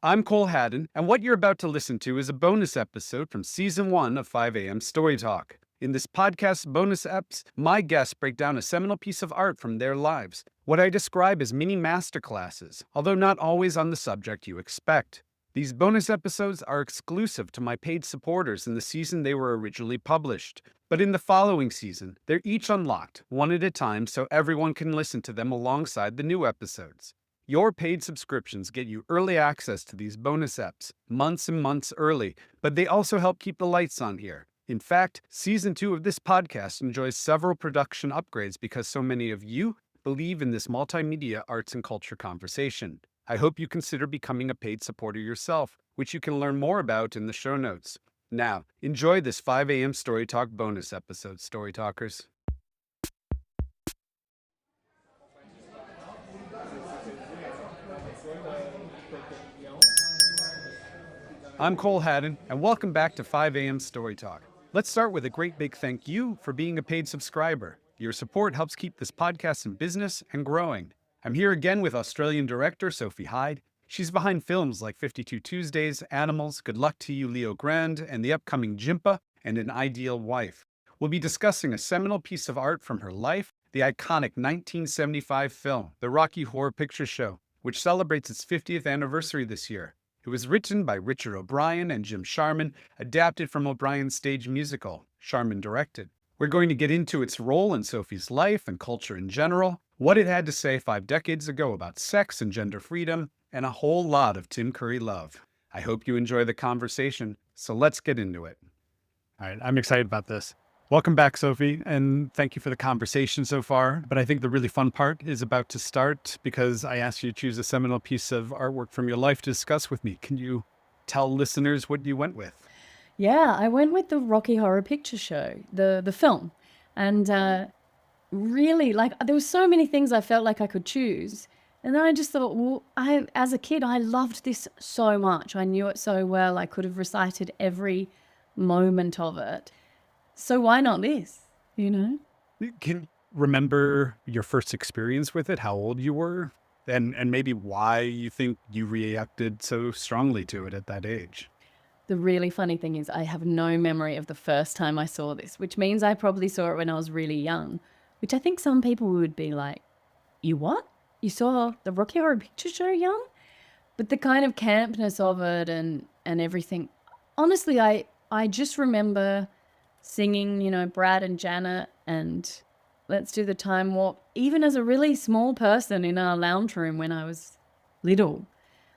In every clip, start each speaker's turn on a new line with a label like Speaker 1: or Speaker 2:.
Speaker 1: I'm Cole Haddon, and what you're about to listen to is a bonus episode from Season 1 of 5 a.m. Story Talk. In this podcast bonus eps, my guests break down a seminal piece of art from their lives, what I describe as mini masterclasses, although not always on the subject you expect. These bonus episodes are exclusive to my paid supporters in the season they were originally published. But in the following season, they're each unlocked, one at a time, so everyone can listen to them alongside the new episodes. Your paid subscriptions get you early access to these bonus eps, months and months early, but they also help keep the lights on here. In fact, Season 2 of this podcast enjoys several production upgrades because so many of you believe in this multimedia arts and culture conversation. I hope you consider becoming a paid supporter yourself, which you can learn more about in the show notes. Now, enjoy this 5 a.m. Story Talk bonus episode, Story Talkers. I'm Cole Haddon, and welcome back to 5 a.m. Story Talk. Let's start with a great big thank you for being a paid subscriber. Your support helps keep this podcast in business and growing. I'm here again with Australian director Sophie Hyde. She's behind films like 52 Tuesdays, Animals, Good Luck to You, Leo Grande, and the upcoming Jimpa, and An Ideal Wife. We'll be discussing a seminal piece of art from her life, the iconic 1975 film, The Rocky Horror Picture Show, which celebrates its 50th anniversary this year. It was written by Richard O'Brien and Jim Sharman, adapted from O'Brien's stage musical, Sharman directed. We're going to get into its role in Sophie's life and culture in general, what it had to say 5 decades ago about sex and gender freedom, and a whole lot of Tim Curry love. I hope you enjoy the conversation, so let's get into it. All right, I'm excited about this. Welcome back, Sophie, and thank you for the conversation so far. But I think the really fun part is about to start because I asked you to choose a seminal piece of artwork from your life to discuss with me. Can you tell listeners what you went with?
Speaker 2: Yeah, I went with the Rocky Horror Picture Show, the film. And really, like, there were so many things I felt like I could choose. And then I just thought, well, as a kid, I loved this so much. I knew it so well. I could have recited every moment of it. So why not this, you know?
Speaker 1: Can you remember your first experience with it, how old you were, and maybe why you think you reacted so strongly to it at that age?
Speaker 2: The really funny thing is I have no memory of the first time I saw this, which means I probably saw it when I was really young, which I think some people would be like, you what? You saw the Rocky Horror Picture Show young? But the kind of campness of it and everything, honestly, I just remember singing, you know, Brad and Janet and Let's Do the Time Warp, even as a really small person in our lounge room when I was little.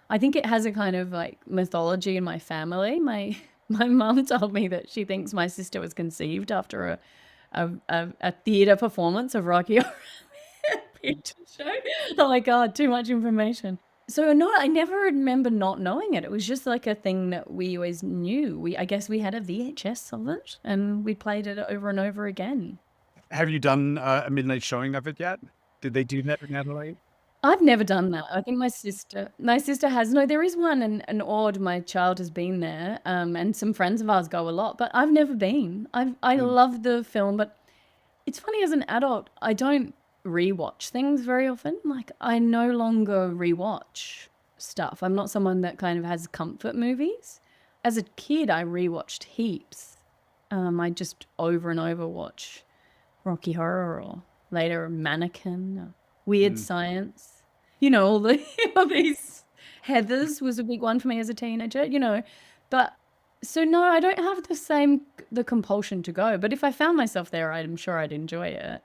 Speaker 2: I think it has a kind of like mythology in my family. My mum told me that she thinks my sister was conceived after a theatre performance of Rocky Horror Picture Show. Oh my God, too much information. So no, I never remember not knowing it. It was just like a thing that we always knew. I guess we had a VHS of it and we played it over and over again.
Speaker 1: Have you done a midnight showing of it yet? Did they do that in Adelaide?
Speaker 2: I've never done that. I think my sister has. No, there is one in Ord. My child has been there, and some friends of ours go a lot, but I've never been. I love the film, but it's funny as an adult, I don't rewatch things very often. Like I no longer rewatch stuff. I'm not someone that kind of has comfort movies. As a kid, I rewatched heaps. I just over and over watch Rocky Horror or later Mannequin, or Weird Science. You know, all these. Heathers was a big one for me as a teenager, you know. But so no, I don't have the compulsion to go. But if I found myself there, I'm sure I'd enjoy it.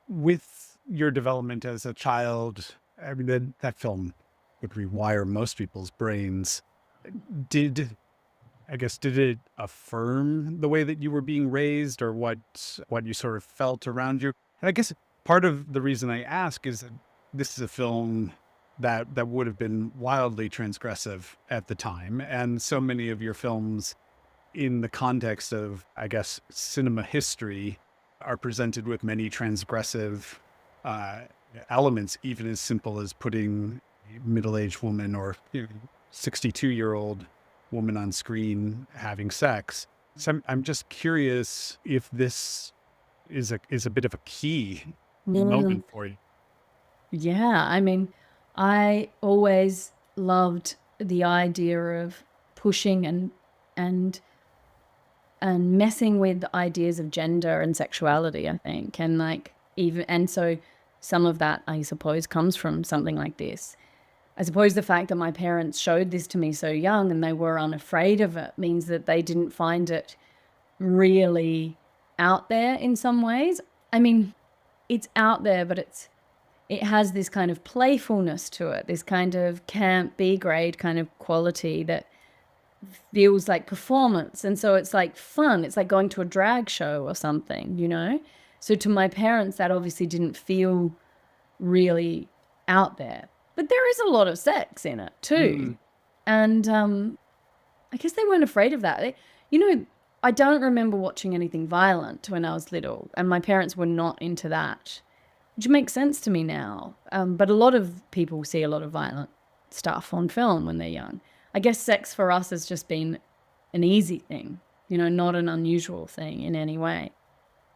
Speaker 1: With your development as a child, I mean, that film would rewire most people's brains. Did it affirm the way that you were being raised or what you sort of felt around you? And I guess part of the reason I ask is that this is a film that would have been wildly transgressive at the time. And so many of your films in the context of, I guess, cinema history are presented with many transgressive elements, even as simple as putting a middle-aged woman or 62-year-old woman on screen having sex. So I'm just curious if this is a bit of a key moment for you.
Speaker 2: Yeah, I mean, I always loved the idea of pushing and and messing with ideas of gender and sexuality, I think. And like even and so some of that, I suppose, comes from something like this. I suppose the fact that my parents showed this to me so young and they were unafraid of it means that they didn't find it really out there in some ways. I mean, it's out there, but it has this kind of playfulness to it, this kind of camp B grade kind of quality that feels like performance. And so it's like fun. It's like going to a drag show or something, you know? So to my parents, that obviously didn't feel really out there. But there is a lot of sex in it too. And I guess they weren't afraid of that. You know, I don't remember watching anything violent when I was little, and my parents were not into that, which makes sense to me now. But a lot of people see a lot of violent stuff on film when they're young. I guess sex for us has just been an easy thing, you know, not an unusual thing in any way.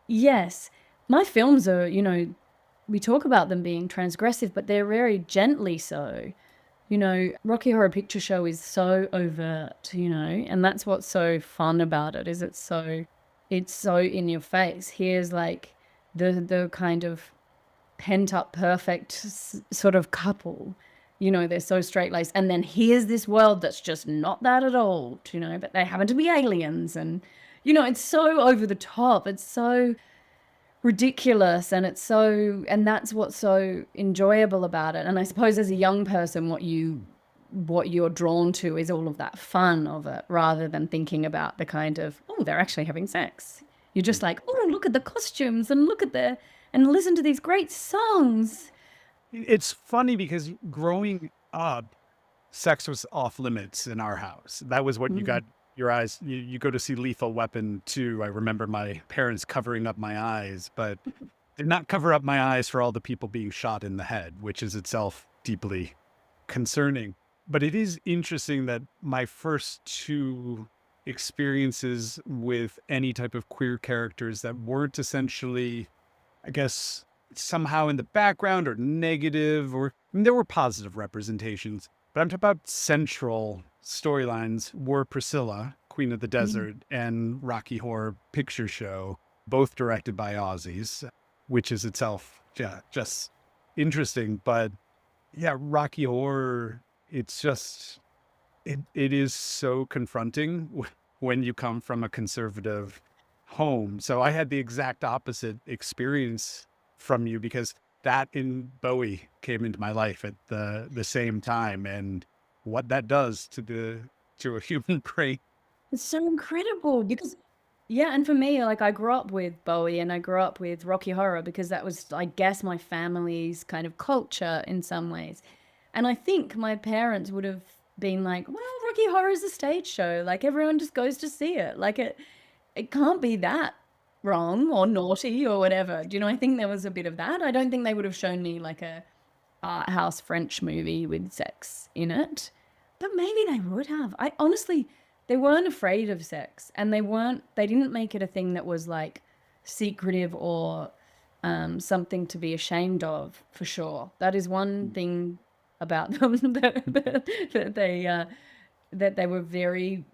Speaker 2: Yes, my films are, you know, we talk about them being transgressive, but they're very gently so. You know, Rocky Horror Picture Show is so overt, you know, and that's what's so fun about it, is it's so in your face. Here's like the kind of pent up perfect sort of couple, you know, they're so straight laced, and then here's this world that's just not that at all, you know, but they happen to be aliens, and you know, it's so over the top, it's so ridiculous, and and that's what's so enjoyable about it. And I suppose as a young person, what you're drawn to is all of that fun of it, rather than thinking about the kind of, oh, they're actually having sex. You're just like, oh, look at the costumes and and listen to these great songs.
Speaker 1: It's funny because growing up, sex was off limits in our house. That was what you got your eyes. You go to see Lethal Weapon 2. I remember my parents covering up my eyes, but did not cover up my eyes for all the people being shot in the head, which is itself deeply concerning. But it is interesting that my first two experiences with any type of queer characters that weren't essentially, I guess, somehow in the background or negative, or I mean, there were positive representations, but I'm talking about central storylines were Priscilla, Queen of the Desert, and Rocky Horror Picture Show, both directed by Aussies, which is itself just interesting. But yeah, Rocky Horror, it's just, it is so confronting when you come from a conservative home. So I had the exact opposite experience from you, because that in Bowie came into my life at the same time, and what that does to a human brain.
Speaker 2: It's so incredible because, yeah, and for me, like I grew up with Bowie and I grew up with Rocky Horror because that was, I guess, my family's kind of culture in some ways. And I think my parents would have been like, well, Rocky Horror is a stage show. Like everyone just goes to see it. Like it can't be that wrong or naughty or whatever. Do you know, I think there was a bit of that. I don't think they would have shown me like a art house French movie with sex in it. But maybe they would have. I honestly, they weren't afraid of sex, and they didn't make it a thing that was like secretive or something to be ashamed of, for sure. That is one thing about them that they were very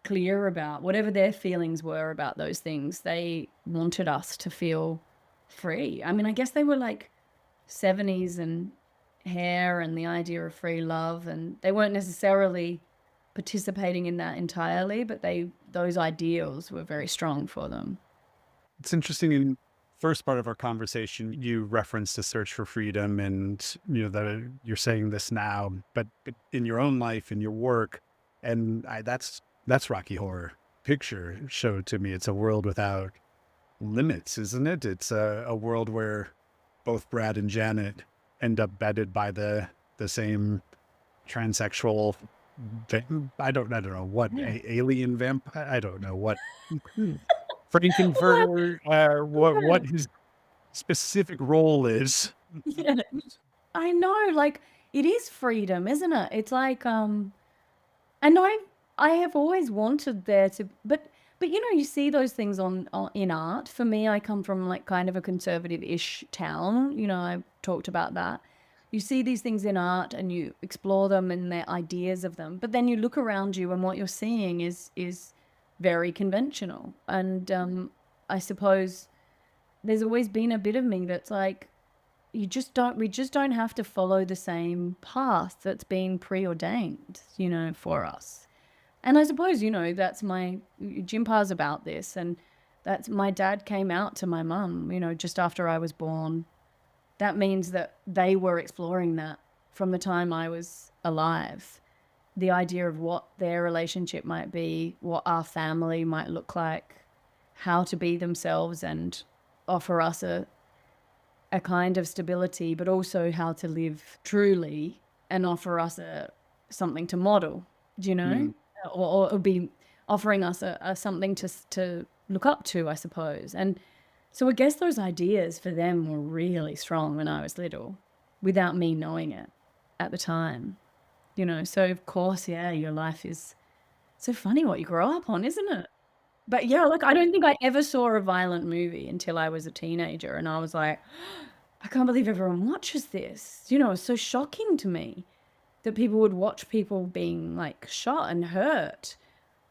Speaker 2: clear about. Whatever their feelings were about those things, they wanted us to feel free. I mean, I guess they were like 70s and hair and the idea of free love, and they weren't necessarily participating in that entirely, but those ideals were very strong for them.
Speaker 1: It's interesting. In first part of our conversation, you referenced a search for freedom, and you know that you're saying this now, but in your own life, in your work, and that's Rocky Horror Picture Show to me. It's a world without limits, isn't it? It's a world where both Brad and Janet end up bedded by the same transsexual. I don't know what alien vamp. I don't know what Frank-N-Furter, what his specific role is.
Speaker 2: Yeah, I know, like it is freedom, isn't it? It's like and I have always wanted there to, but you know, you see those things on in art. For me, I come from like kind of a conservative-ish town. You know, I talked about that. you see these things in art and you explore them and their ideas of them, but then you look around you and what you're seeing is very conventional. And I suppose there's always been a bit of me that's like, we just don't have to follow the same path that's been preordained, for us. And I suppose, that's Jimpar's about this. And that's my dad came out to my mum, just after I was born. That means that they were exploring that from the time I was alive. The idea of what their relationship might be, what our family might look like, how to be themselves and offer us a kind of stability, but also how to live truly and offer us something to model, or be offering us a something to look up to, I suppose. And so I guess those ideas for them were really strong when I was little, without me knowing it at the time. So of course, yeah, your life is so funny what you grow up on, isn't it? But yeah, like I don't think I ever saw a violent movie until I was a teenager, and I was like, I can't believe everyone watches this. It's so shocking to me that people would watch people being like shot and hurt.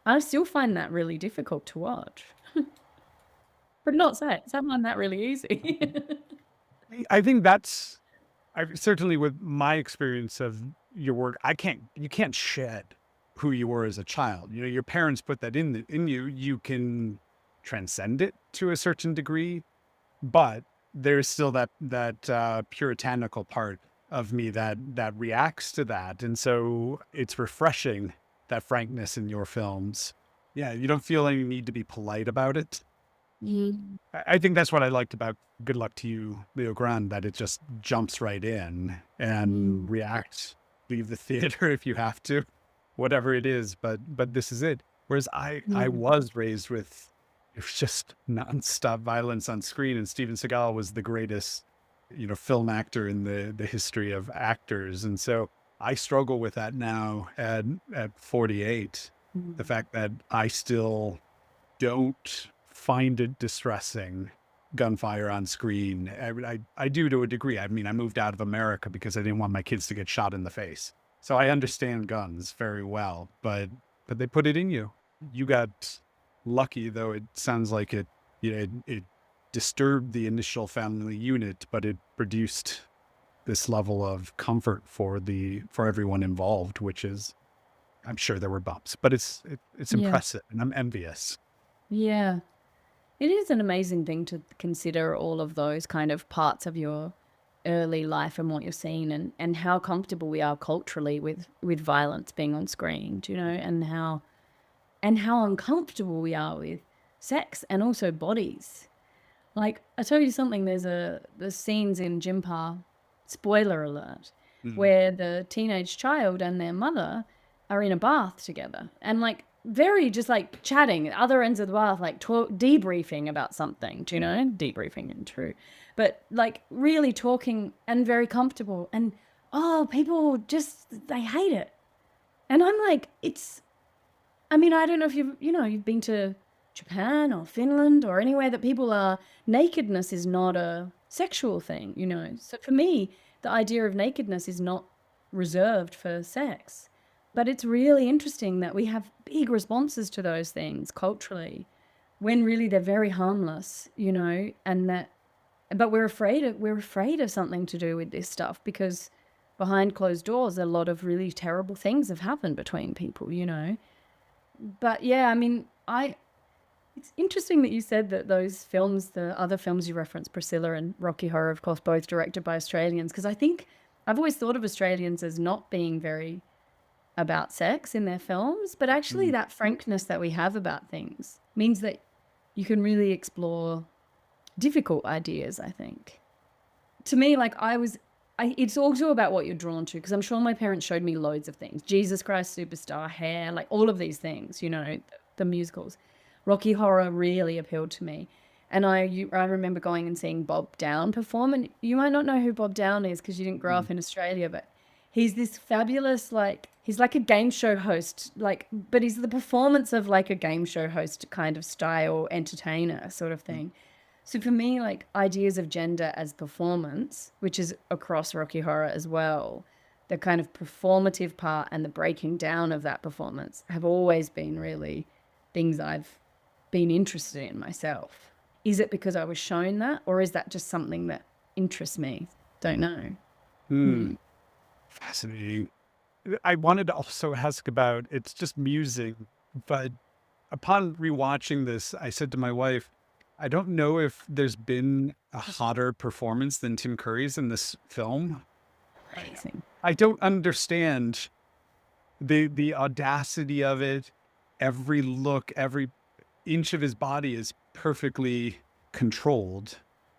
Speaker 2: I still find that really difficult to watch. But not sex. I find that really easy.
Speaker 1: I think certainly with my experience of your work, you can't shed who you were as a child. Your parents put that in you. You can transcend it to a certain degree, but there's still that puritanical part of me that reacts to that. And so it's refreshing, that frankness in your films. Yeah, you don't feel any need to be polite about it. I think that's what I liked about Good Luck to You, Leo Grande, that it just jumps right in and reacts. Leave the theater if you have to, whatever it is, but this is it. Whereas I was raised with, it was just nonstop violence on screen, and Steven Seagal was the greatest, film actor in the history of actors. And so I struggle with that now at 48. The fact that I still don't find it distressing, gunfire on screen. I do to a degree. I mean, I moved out of America because I didn't want my kids to get shot in the face. So I understand guns very well, but they put it in you. You got lucky, though. It sounds like it disturbed the initial family unit, but it produced this level of comfort for everyone involved, which is, I'm sure there were bumps, but it's impressive, and I'm envious.
Speaker 2: Yeah. It is an amazing thing to consider all of those kind of parts of your early life and what you're seeing, and how comfortable we are culturally with violence being on screen, and how uncomfortable we are with sex and also bodies. Like, I tell you something, there's scenes in Jimpar, spoiler alert, where the teenage child and their mother are in a bath together, and like very just like chatting at other ends of the bath, like debriefing about something, debriefing and true, but like really talking and very comfortable. And people just, they hate it. And I'm like, I don't know if you've been to Japan or Finland or anywhere that people are, nakedness is not a sexual thing, So for me, the idea of nakedness is not reserved for sex. But it's really interesting that we have big responses to those things culturally, when really they're very harmless, but we're afraid of something to do with this stuff, because behind closed doors, a lot of really terrible things have happened between people, But yeah, it's interesting that you said that those films, the other films you referenced, Priscilla and Rocky Horror, of course, both directed by Australians, because I think I've always thought of Australians as not being very about sex in their films, but actually that frankness that we have about things means that you can really explore difficult ideas, I think. To me, like it's also about what you're drawn to, because I'm sure my parents showed me loads of things. Jesus Christ Superstar, Hair, like all of these things, the musicals. Rocky Horror really appealed to me. And I remember going and seeing Bob Down perform, and you might not know who Bob Down is because you didn't grow up in Australia, but he's this fabulous, he's like a game show host, but he's the performance of like a game show host kind of style entertainer sort of thing. So for me, like ideas of gender as performance, which is across Rocky Horror as well, the kind of performative part and the breaking down of that performance have always been really things I've been interested in myself. Is it because I was shown that, or is that just something that interests me? Don't know.
Speaker 1: Hmm. Fascinating. I wanted to also ask about, it's just musing, but upon rewatching this, I said to my wife, I don't know if there's been a hotter performance than Tim Curry's in this film.
Speaker 2: Amazing.
Speaker 1: I don't understand the audacity of it. Every look, every inch of his body is perfectly controlled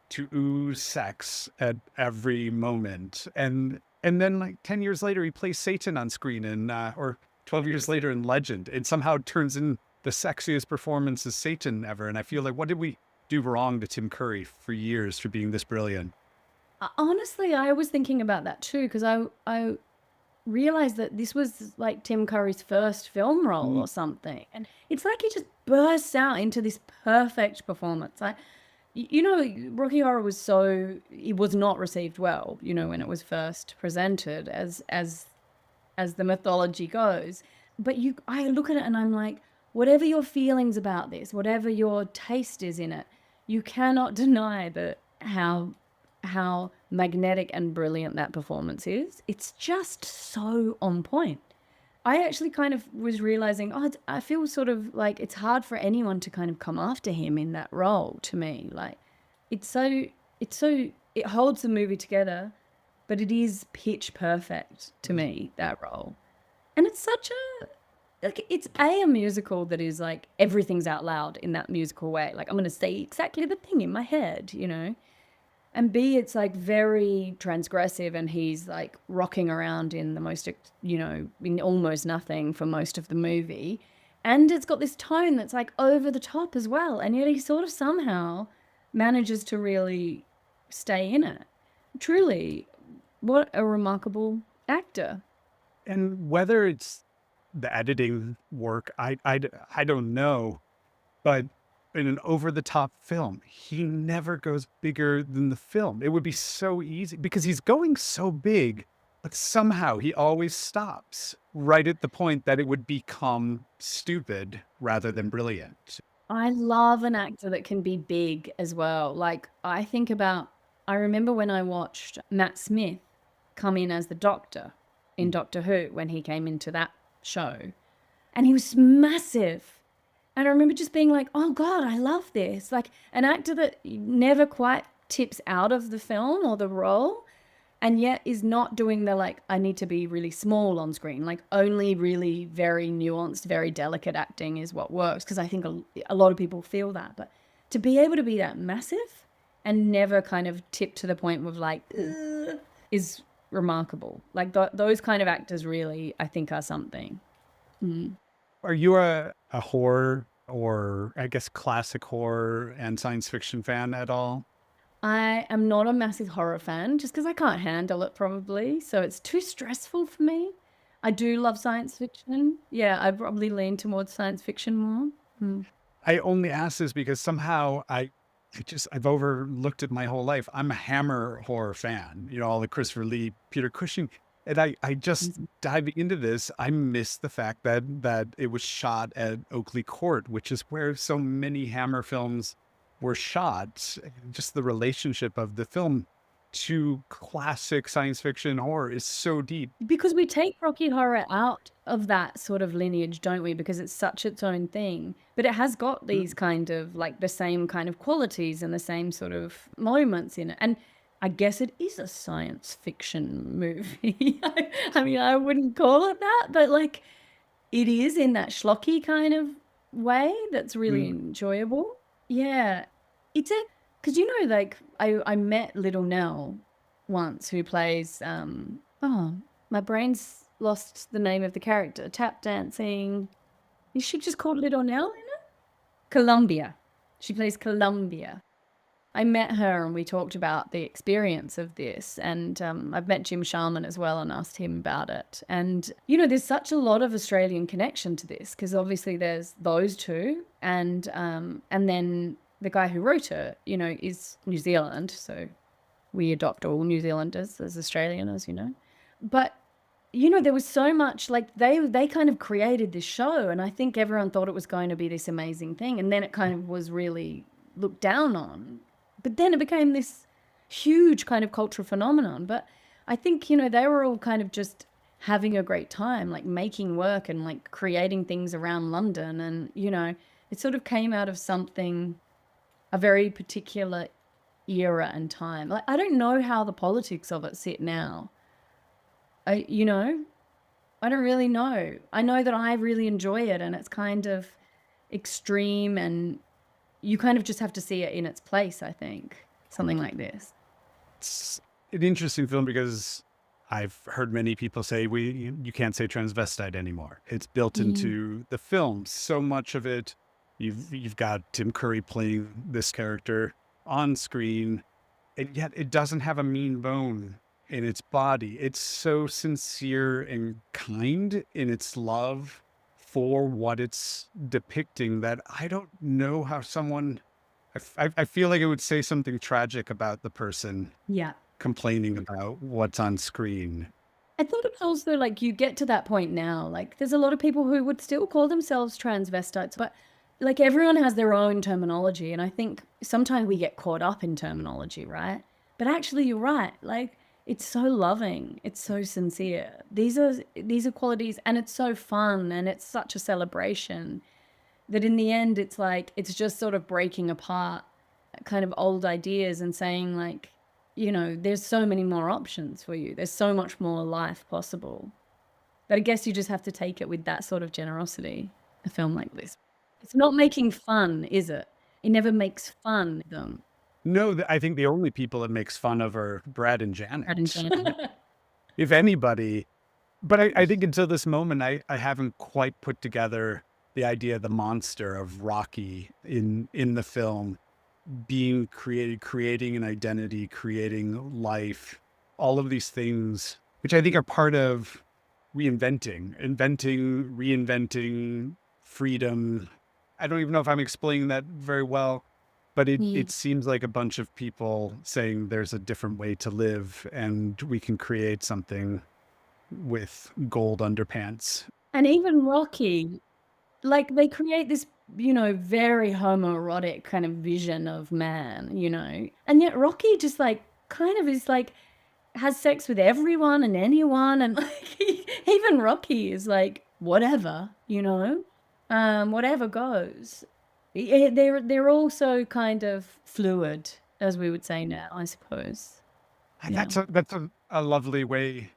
Speaker 1: to ooze sex at every moment. And then like 10 years later, he plays Satan on screen and or 12 years later in Legend. It somehow turns in the sexiest performance as Satan ever. And I feel like, what did we do wrong to Tim Curry for years for being this brilliant?
Speaker 2: Honestly, I was thinking about that too, because I realized that this was like Tim Curry's first film role
Speaker 1: Mm.
Speaker 2: or something. And it's like he just bursts out into this perfect performance. Rocky Horror was it was not received well, when it was first presented as the mythology goes. But I look at it and I'm like, whatever your feelings about this, whatever your taste is in it, you cannot deny that how magnetic and brilliant that performance is. It's just so on point. I actually kind of was realizing, I feel sort of like it's hard for anyone to kind of come after him in that role to me. Like, it's so, it holds the movie together, but it is pitch perfect to me, that role. And it's such it's a musical that is like everything's out loud in that musical way. Like, I'm going to say exactly the thing in my head. And B, it's like very transgressive, and he's like rocking around in the most, in almost nothing for most of the movie. And it's got this tone that's like over the top as well. And yet he sort of somehow manages to really stay in it. Truly, what a remarkable actor.
Speaker 1: And whether it's the editing work, I don't know. But in an over the top film, he never goes bigger than the film. It would be so easy because he's going so big, but somehow he always stops right at the point that it would become stupid rather than brilliant.
Speaker 2: I love an actor that can be big as well. Like, I remember when I watched Matt Smith come in as the Doctor in Doctor Who when he came into that show, and he was massive. And I remember just being like, oh God, I love this. Like, an actor that never quite tips out of the film or the role, and yet is not doing the like, I need to be really small on screen. Like, only really very nuanced, very delicate acting is what works. Because I think a lot of people feel that. But to be able to be that massive and never kind of tip to the point of like, "Ugh," is remarkable. Like, those kind of actors really, I think, are something.
Speaker 1: Are you a horror or I guess classic horror and science fiction fan at all?
Speaker 2: I am not a massive horror fan just because I can't handle it probably. So it's too stressful for me. I do love science fiction. Yeah, I probably lean towards science fiction more.
Speaker 1: I only ask this because somehow I've overlooked it my whole life. I'm a Hammer horror fan, all the Christopher Lee, Peter Cushing. And I just diving into this, I missed the fact that it was shot at Oakley Court, which is where so many Hammer films were shot. Just the relationship of the film to classic science fiction horror is so deep.
Speaker 2: Because we take Rocky Horror out of that sort of lineage, don't we? Because it's such its own thing. But it has got these kind of like the same kind of qualities and the same sort of moments in it. And I guess it is a science fiction movie. I mean, I wouldn't call it that, but like it is in that schlocky kind of way that's really
Speaker 1: Mm.
Speaker 2: enjoyable. Yeah. Because like I met Little Nell once who plays, oh, my brain's lost the name of the character, tap dancing. Is she just called Little Nell in it? Columbia. She plays Columbia. I met her and we talked about the experience of this, and I've met Jim Sharman as well and asked him about it. And there's such a lot of Australian connection to this because obviously there's those two, and then the guy who wrote it, you know, is New Zealand. So we adopt all New Zealanders as Australian, as you know. But, you know, there was so much, like they kind of created this show, and I think everyone thought it was going to be this amazing thing. And then it kind of was really looked down on. But then it became this huge kind of cultural phenomenon. But I think, you know, they were all kind of just having a great time, like making work and like creating things around London. And, you know, it sort of came out of something, a very particular era and time. Like, I don't know how the politics of it sit now. You know, I don't really know. I know that I really enjoy it, and it's kind of extreme, and you kind of just have to see it in its place, I think, something like this.
Speaker 1: It's an interesting film because I've heard many people say you can't say transvestite anymore. It's built into the film. So much of it, you've got Tim Curry playing this character on screen, and yet it doesn't have a mean bone in its body. It's so sincere and kind in its love for what it's depicting that I don't know how someone, I feel like it would say something tragic about the person
Speaker 2: Yeah.
Speaker 1: complaining about what's on screen.
Speaker 2: I think it's also like you get to that point now, like there's a lot of people who would still call themselves transvestites, but like everyone has their own terminology. And I think sometimes we get caught up in terminology, right? But actually you're right. Like it's so loving. It's so sincere. These are qualities, and it's so fun, and it's such a celebration that in the end it's like, it's just sort of breaking apart kind of old ideas and saying like, you know, there's so many more options for you. There's so much more life possible. But I guess you just have to take it with that sort of generosity, a film like this. It's not making fun, is it? It never makes fun of them.
Speaker 1: No, I think the only people it makes fun of are Brad and Janet.
Speaker 2: Brad and Janet.
Speaker 1: If anybody. But I think until this moment, I haven't quite put together the idea of the monster of Rocky in the film being created, creating an identity, creating life, all of these things, which I think are part of reinventing, reinventing freedom. I don't even know if I'm explaining that very well, but it seems like a bunch of people saying there's a different way to live and we can create something with gold underpants.
Speaker 2: And even Rocky, like they create this, you know, very homoerotic kind of vision of man, you know, and yet Rocky just like kind of is like has sex with everyone and anyone, and like even Rocky is like whatever, you know, whatever goes. They're also kind of fluid, as we would say now, I suppose. Yeah.
Speaker 1: That's a lovely way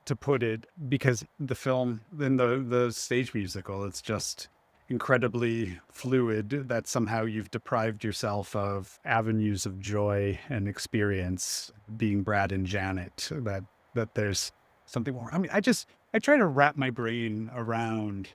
Speaker 1: to put it, because the film, then the stage musical, it's just incredibly fluid, that somehow you've deprived yourself of avenues of joy and experience being Brad and Janet, that there's something more. I mean, I try to wrap my brain around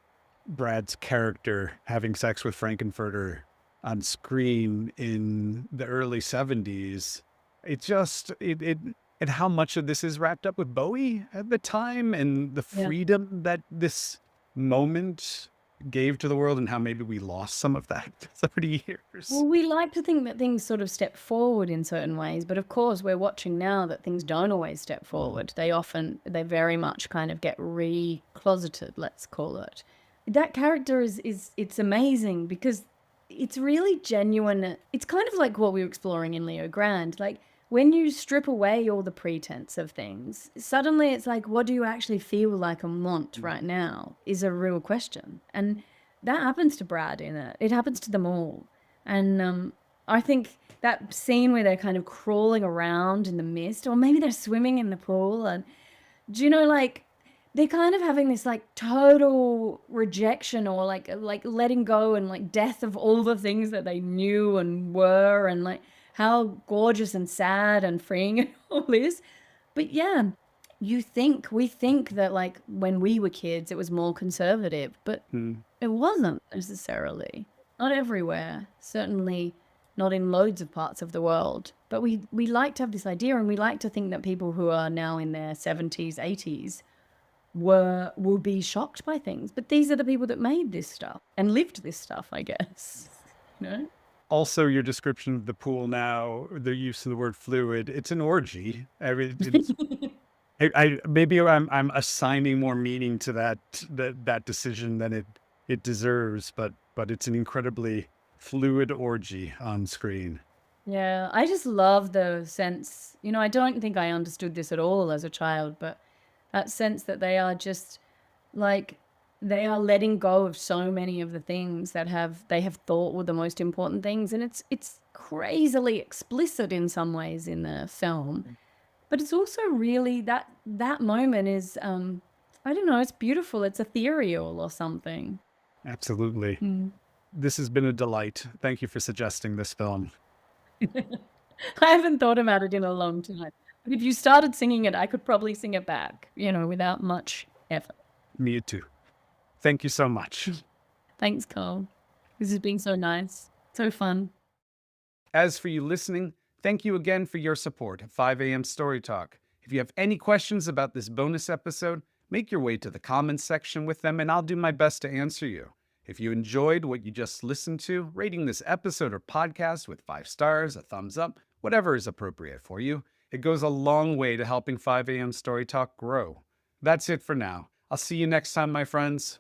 Speaker 1: Brad's character having sex with Frank-N-Furter on screen in the early 70s. It just, and how much of this is wrapped up with Bowie at the time, and the freedom that this moment gave to the world, and how maybe we lost some of that 30 years.
Speaker 2: Well, we like to think that things sort of step forward in certain ways, but of course we're watching now that things don't always step forward. They very much kind of get recloseted, let's call it. That character it's amazing because it's really genuine. It's kind of like what we were exploring in Leo Grande. Like when you strip away all the pretense of things, suddenly it's like, what do you actually feel like and want right now is a real question. And that happens to Brad in it. It happens to them all. And I think that scene where they're kind of crawling around in the mist, or maybe they're swimming in the pool, and do you know, like, they're kind of having this like total rejection, or like letting go and like death of all the things that they knew and were, and like how gorgeous and sad and freeing it all is. But yeah, we think that like when we were kids, it was more conservative, but it wasn't necessarily. Not everywhere, certainly not in loads of parts of the world. But we like to have this idea, and we like to think that people who are now in their 70s, 80s will be shocked by things. But these are the people that made this stuff and lived this stuff, I guess. You know?
Speaker 1: Also, your description of the pool now, the use of the word fluid, it's an orgy. I mean, it's, maybe I'm assigning more meaning to that decision than it deserves, but it's an incredibly fluid orgy on screen.
Speaker 2: Yeah, I just love the sense, I don't think I understood this at all as a child, but that sense that they are just like they are letting go of so many of the things that they have thought were the most important things, and it's crazily explicit in some ways in the film, but it's also really that moment is I don't know, it's beautiful, it's ethereal or something.
Speaker 1: Absolutely.
Speaker 2: Mm.
Speaker 1: This has been a delight. Thank you for suggesting this film.
Speaker 2: I haven't thought about it in a long time. But if you started singing it, I could probably sing it back, without much effort.
Speaker 1: Me too. Thank you so much.
Speaker 2: Thanks, Carl. This has been so nice. So fun.
Speaker 1: As for you listening, thank you again for your support of 5 a.m. Story Talk. If you have any questions about this bonus episode, make your way to the comments section with them and I'll do my best to answer you. If you enjoyed what you just listened to, rating this episode or podcast with 5 stars, a thumbs up, whatever is appropriate for you, it goes a long way to helping 5 a.m. Story Talk grow. That's it for now. I'll see you next time, my friends.